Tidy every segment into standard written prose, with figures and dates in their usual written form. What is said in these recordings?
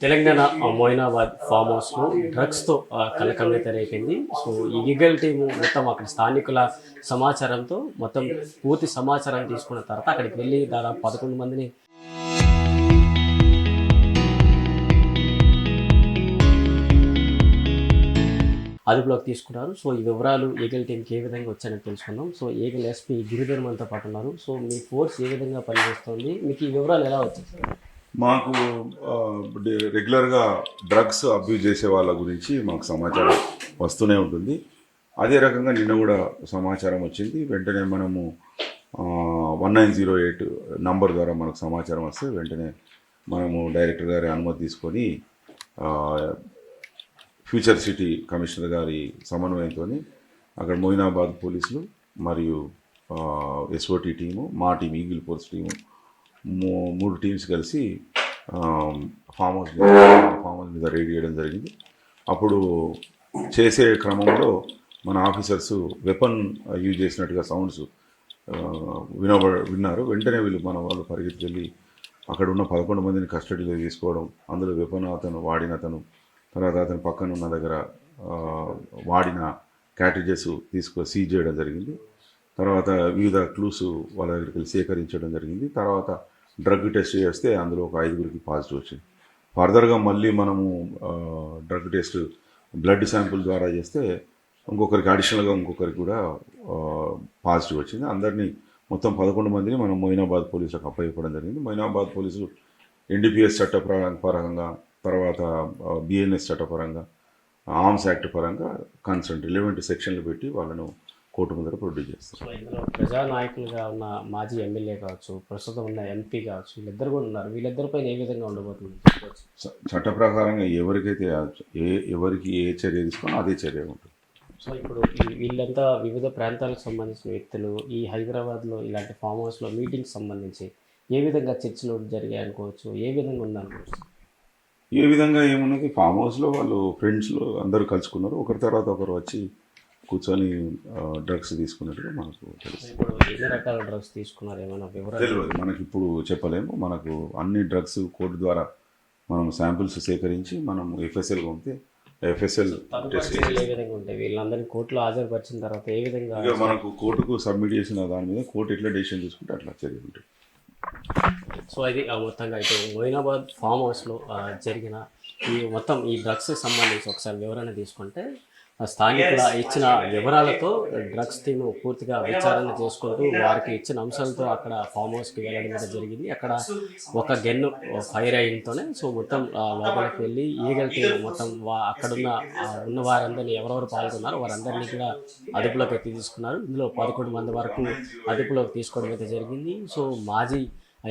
Telangana Moinabad form హౌస్లో డ్రగ్స్తో కలకంగా తెరైపోయింది. So ఈ legal team మొత్తం అక్కడ స్థానికుల సమాచారంతో మొత్తం పూర్తి సమాచారం తీసుకున్న తర్వాత అక్కడికి వెళ్ళి దాదాపు 11 మందిని అదుపులోకి తీసుకున్నారు. సో ఈ వివరాలు ఈగల్ టీంకి ఏ విధంగా వచ్చాయని తెలుసుకుందాం. సో ఈగల్ ఎస్పీ గిరిధర్ మనతో పాటు ఉన్నారు. సో మీ ఫోర్స్ ఏ విధంగా పనిచేస్తుంది, మీకు ఈ వివరాలు ఎలా వచ్చాయి? మాకు రెగ్యులర్గా డ్రగ్స్ అబ్యూజ్ చేసే వాళ్ళ గురించి మాకు సమాచారం వస్తూనే ఉంటుంది. అదే రకంగా నిన్న కూడా సమాచారం వచ్చింది. వెంటనే మనము 1908 నంబర్ ద్వారా మనకు సమాచారం వస్తే వెంటనే మనము డైరెక్టర్ గారి అనుమతి తీసుకొని ఫ్యూచర్ సిటీ కమిషనర్ గారి సమన్వయంతో అక్కడ మొయినాబాద్ పోలీసులు మరియు ఎస్ఓటీ టీము, మా team eagle force team 3 teams కలిసి ఫామ్ హౌస్ మీద రైడ్ చేయడం జరిగింది. అప్పుడు చేసే క్రమంలో మన ఆఫీసర్స్ వెపన్ యూజ్ చేసినట్టుగా సౌండ్స్ విన్నారు. వెంటనే మన వాళ్ళు పరిగెత్తుకెళ్ళి అక్కడ ఉన్న 11 మందిని కస్టడీలో తీసుకోవడం, అందులో వెపన్ వాడిన తర్వాత అతను పక్కన ఉన్న దగ్గర వాడిన క్యాటరేజెస్ సీజ్ చేయడం జరిగింది. తర్వాత వివిధ క్లూస్ వాళ్ళ దగ్గరికి వెళ్ళి సేకరించడం జరిగింది. తర్వాత డ్రగ్ టెస్ట్ చేస్తే అందులో ఒక 5గురికి పాజిటివ్ వచ్చింది. ఫర్దర్గా మళ్ళీ మనము డ్రగ్ టెస్ట్ బ్లడ్ శాంపుల్ ద్వారా చేస్తే ఇంకొకరికి ఇంకొకరికి కూడా పాజిటివ్ వచ్చింది. అందరినీ మొత్తం 11 మందిని మనం మొయినాబాద్ పోలీసులకు అప్పచెప్పడం జరిగింది. మొయినాబాద్ పోలీసులు ఎన్డీపీఎస్ చట్ట పరంగా, తర్వాత బిఎన్ఎస్ చట్టపరంగా, ఆర్మ్స్ యాక్ట్ పరంగా కన్సర్న్ రిలవెంట్ సెక్షన్లు పెట్టి వాళ్ళను కోర్టు ముందర ప్రొడ్యూస్ చేస్తారు. సో ఇందులో ప్రజానాయకులుగా ఉన్న మాజీ ఎమ్మెల్యే కావచ్చు, ప్రస్తుతం ఉన్న ఎంపీ కావచ్చు, వీళ్ళిద్దరు కూడా ఉన్నారు. వీళ్ళిద్దరిపైన ఏ విధంగా ఉండబోతుంది? చట్ట ప్రకారంగా ఎవరికి ఏ చర్య తీసుకున్నా అదే చర్య ఉంటుంది. సో ఇప్పుడు వీళ్ళంతా వివిధ ప్రాంతాలకు సంబంధించిన వ్యక్తులు ఈ హైదరాబాద్లో ఇలాంటి ఫామ్ హౌస్లో మీటింగ్కి సంబంధించి ఏ విధంగా చర్చలు జరిగాయి అనుకోవచ్చు, ఏ విధంగా ఉందనుకోవచ్చు? ఏ విధంగా ఏమున్నది, ఫామ్ హౌస్లో వాళ్ళు ఫ్రెండ్స్లో అందరూ కలుసుకున్నారు. ఒకరి తర్వాత ఒకరు వచ్చి కూర్చొని డ్రగ్స్ తీసుకున్నట్టుగా మనకు తెలుసు. ఇప్పుడు ఎన్ని రకాల డ్రగ్స్ తీసుకున్నారు ఏమైనా వివరాలు తెలియదు మనకి, ఇప్పుడు చెప్పలేము. మనకు అన్ని డ్రగ్స్ కోర్టు ద్వారా మనం శాంపిల్స్ సేకరించి మనం ఎఫ్ఎస్ఎల్ పంపితే ఎఫ్ఎస్ఎల్ టెస్ట్ ఏ విధంగా ఉంటాయి? వీళ్ళందరినీ కోర్టులో హాజరుపరిచిన తర్వాత ఏ విధంగా మనకు కోర్టుకు సబ్మిట్ చేసిన దాని మీద కోర్టు ఎట్లా డెసిషన్ తీసుకుంటే అట్లా చర్యలు ఉంటాయి. సో ఇది మొత్తంగా అయితే మొయినాబాద్ ఫామ్ హౌస్లో జరిగిన మొత్తం ఈ డ్రగ్స్కి సంబంధించి ఒకసారి వివరణ తీసుకుంటే స్థానికుల ఇచ్చిన వివరాలతో డ్రగ్స్ టీమ్ పూర్తిగా విచారణ చేసుకుంటూ వారికి ఇచ్చిన అంశాలతో అక్కడ ఫామ్ హౌస్కి వెళ్ళడం జరిగింది. అక్కడ ఒక గన్ను ఫైర్ అయ్యడంతోనే సో మొత్తం లోపలికి వెళ్ళి ఈగల్ టీమ్ మొత్తం ఉన్న వారందరినీ ఎవరెవరు పాల్గొన్నారో వారందరినీ కూడా అదుపులోకి తీసుకున్నారు. ఇందులో 11 మంది వరకు అదుపులోకి తీసుకోవడం అయితే జరిగింది. సో మాజీ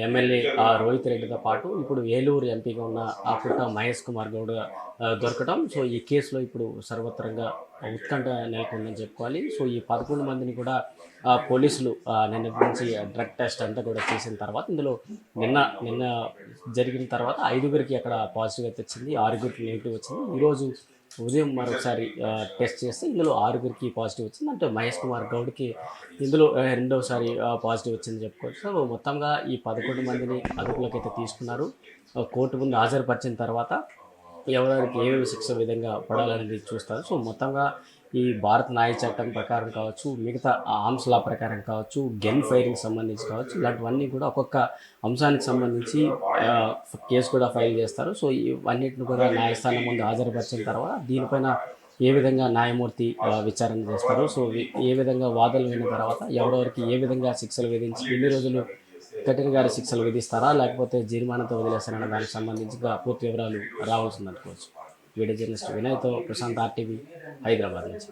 ఎమ్మెల్యే రోహిత్ రెడ్డితో పాటు ఇప్పుడు ఏలూరు ఎంపీగా ఉన్న పుట్ట మహేష్ కుమార్ గౌడ్ దొరకడం, సో ఈ కేసులో ఇప్పుడు సర్వత్రంగా ఉత్కంఠ నెలకొందని చెప్పుకోవాలి. సో ఈ 11 మందిని కూడా పోలీసులు నిన్న నుంచి డ్రగ్ టెస్ట్ అంతా కూడా చేసిన తర్వాత ఇందులో నిన్న జరిగిన తర్వాత 5గురికి అక్కడ పాజిటివ్ అయితే వచ్చింది, 6గురికి నెగిటివ్ వచ్చింది. ఈరోజు ఉదయం మరొకసారి టెస్ట్ చేస్తే ఇందులో 6గురికి పాజిటివ్ వచ్చింది. అంటే మహేష్ కుమార్ గౌడ్కి ఇందులో రెండవసారి పాజిటివ్ వచ్చిందని చెప్పుకోవచ్చు. సో మొత్తంగా ఈ 11 మందిని అదుపులోకి అయితే తీసుకున్నారు. కోర్టు ముందు హాజరుపరిచిన తర్వాత ఎవరికి ఏమేమి శిక్ష విధంగా పడాలనేది చూస్తారు. సో మొత్తంగా ఈ భారత న్యాయ చట్టం ప్రకారం కావచ్చు, మిగతా ఆర్మ్స్ లా ప్రకారం కావచ్చు, గన్ ఫైరింగ్ సంబంధించి కావచ్చు, ఇలాంటివన్నీ కూడా ఒక్కొక్క అంశానికి సంబంధించి కేసు కూడా ఫైల్ చేస్తారు. సో ఇవన్నిటిని కూడా న్యాయస్థానం ముందు హాజరుపరిచిన తర్వాత దీనిపైన ఏ విధంగా న్యాయమూర్తి విచారణ చేస్తారు, సో ఏ విధంగా వాదనలు విన్న తర్వాత ఎవరెవరికి ఏ విధంగా శిక్షలు విధించి ఎన్ని రోజులు కఠినగారి శిక్షలు విధిస్తారా లేకపోతే జరిమానాతో వదిలేస్తారన్న దానికి సంబంధించి పూర్తి వివరాలు రావాల్సింది అనుకోవచ్చు. వీడియో జర్నలిస్ట్ వినయ్తో ప్రశాంత్, RTV, హైదరాబాద్ నుంచి.